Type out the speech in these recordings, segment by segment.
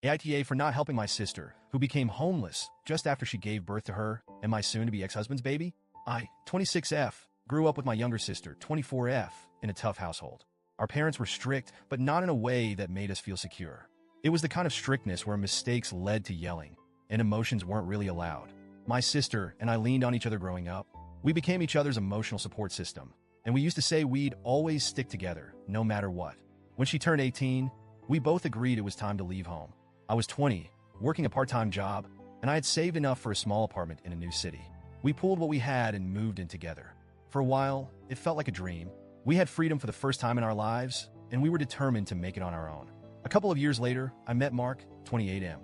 AITA for not helping my sister, who became homeless just after she gave birth to her and my soon-to-be ex-husband's baby. I, 26F, grew up with my younger sister, 24F, in a tough household. Our parents were strict, but not in a way that made us feel secure. It was the kind of strictness where mistakes led to yelling, and emotions weren't really allowed. My sister and I leaned on each other growing up. We became each other's emotional support system, and we used to say we'd always stick together, no matter what. When she turned 18, we both agreed it was time to leave home. I was 20, working a part-time job, and I had saved enough for a small apartment in a new city. We pooled what we had and moved in together. For a while, it felt like a dream. We had freedom for the first time in our lives, and we were determined to make it on our own. A couple of years later, I met Mark, 28M.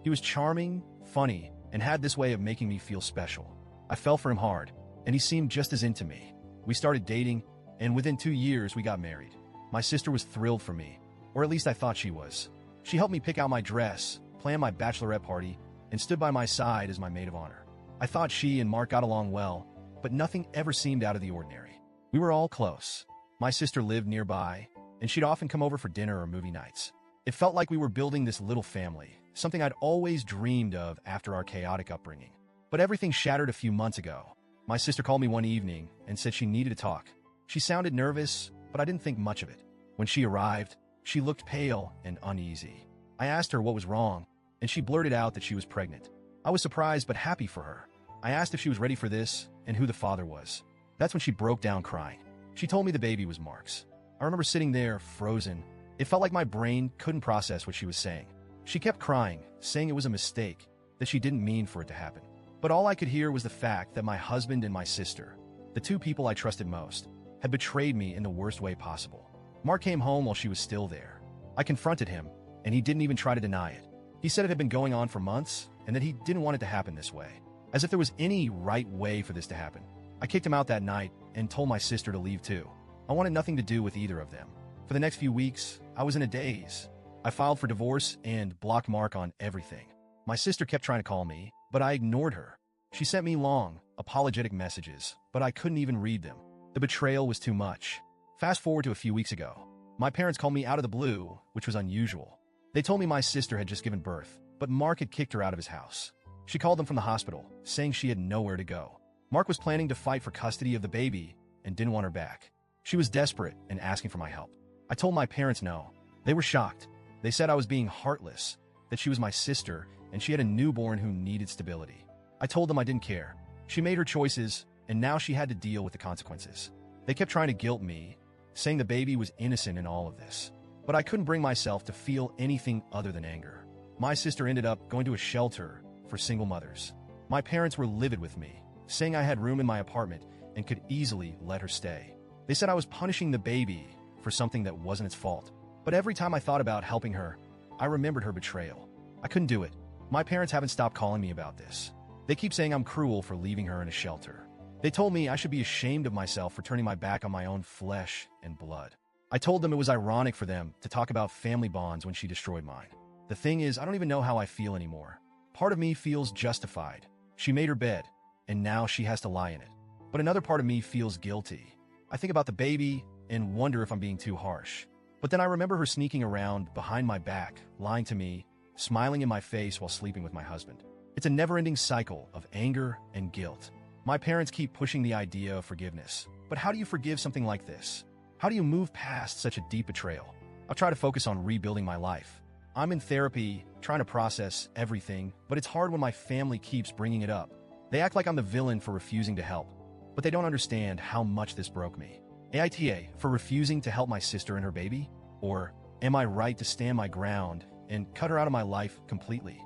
He was charming, funny, and had this way of making me feel special. I fell for him hard, and he seemed just as into me. We started dating, and within 2 years, we got married. My sister was thrilled for me, or at least I thought she was. She helped me pick out my dress, plan my bachelorette party, and stood by my side as my maid of honor. I thought she and Mark got along well, but nothing ever seemed out of the ordinary. We were all close. My sister lived nearby, and she'd often come over for dinner or movie nights. It felt like we were building this little family, something I'd always dreamed of after our chaotic upbringing. But everything shattered a few months ago. My sister called me one evening and said she needed to talk. She sounded nervous, but I didn't think much of it. When she arrived, she looked pale and uneasy. I asked her what was wrong, and she blurted out that she was pregnant. I was surprised but happy for her. I asked if she was ready for this and who the father was. That's when she broke down crying. She told me the baby was Mark's. I remember sitting there, frozen. It felt like my brain couldn't process what she was saying. She kept crying, saying it was a mistake, that she didn't mean for it to happen. But all I could hear was the fact that my husband and my sister, the two people I trusted most, had betrayed me in the worst way possible. Mark came home while she was still there. I confronted him, and he didn't even try to deny it. He said it had been going on for months, and that he didn't want it to happen this way. As if there was any right way for this to happen. I kicked him out that night and told my sister to leave too. I wanted nothing to do with either of them. For the next few weeks, I was in a daze. I filed for divorce and blocked Mark on everything. My sister kept trying to call me, but I ignored her. She sent me long, apologetic messages, but I couldn't even read them. The betrayal was too much. Fast forward to a few weeks ago. My parents called me out of the blue, which was unusual. They told me my sister had just given birth, but Mark had kicked her out of his house. She called them from the hospital, saying she had nowhere to go. Mark was planning to fight for custody of the baby and didn't want her back. She was desperate and asking for my help. I told my parents no. They were shocked. They said I was being heartless, that she was my sister, and she had a newborn who needed stability. I told them I didn't care. She made her choices, and now she had to deal with the consequences. They kept trying to guilt me, saying the baby was innocent in all of this. But I couldn't bring myself to feel anything other than anger. My sister ended up going to a shelter for single mothers. My parents were livid with me, saying I had room in my apartment and could easily let her stay. They said I was punishing the baby for something that wasn't its fault. But every time I thought about helping her, I remembered her betrayal. I couldn't do it. My parents haven't stopped calling me about this. They keep saying I'm cruel for leaving her in a shelter. They told me I should be ashamed of myself for turning my back on my own flesh and blood. I told them it was ironic for them to talk about family bonds when she destroyed mine. The thing is, I don't even know how I feel anymore. Part of me feels justified. She made her bed, and now she has to lie in it. But another part of me feels guilty. I think about the baby and wonder if I'm being too harsh. But then I remember her sneaking around behind my back, lying to me, smiling in my face while sleeping with my husband. It's a never-ending cycle of anger and guilt. My parents keep pushing the idea of forgiveness. But how do you forgive something like this? How do you move past such a deep betrayal? I'll try to focus on rebuilding my life. I'm in therapy, trying to process everything, but it's hard when my family keeps bringing it up. They act like I'm the villain for refusing to help, but they don't understand how much this broke me. AITA for refusing to help my sister and her baby? Or am I right to stand my ground and cut her out of my life completely?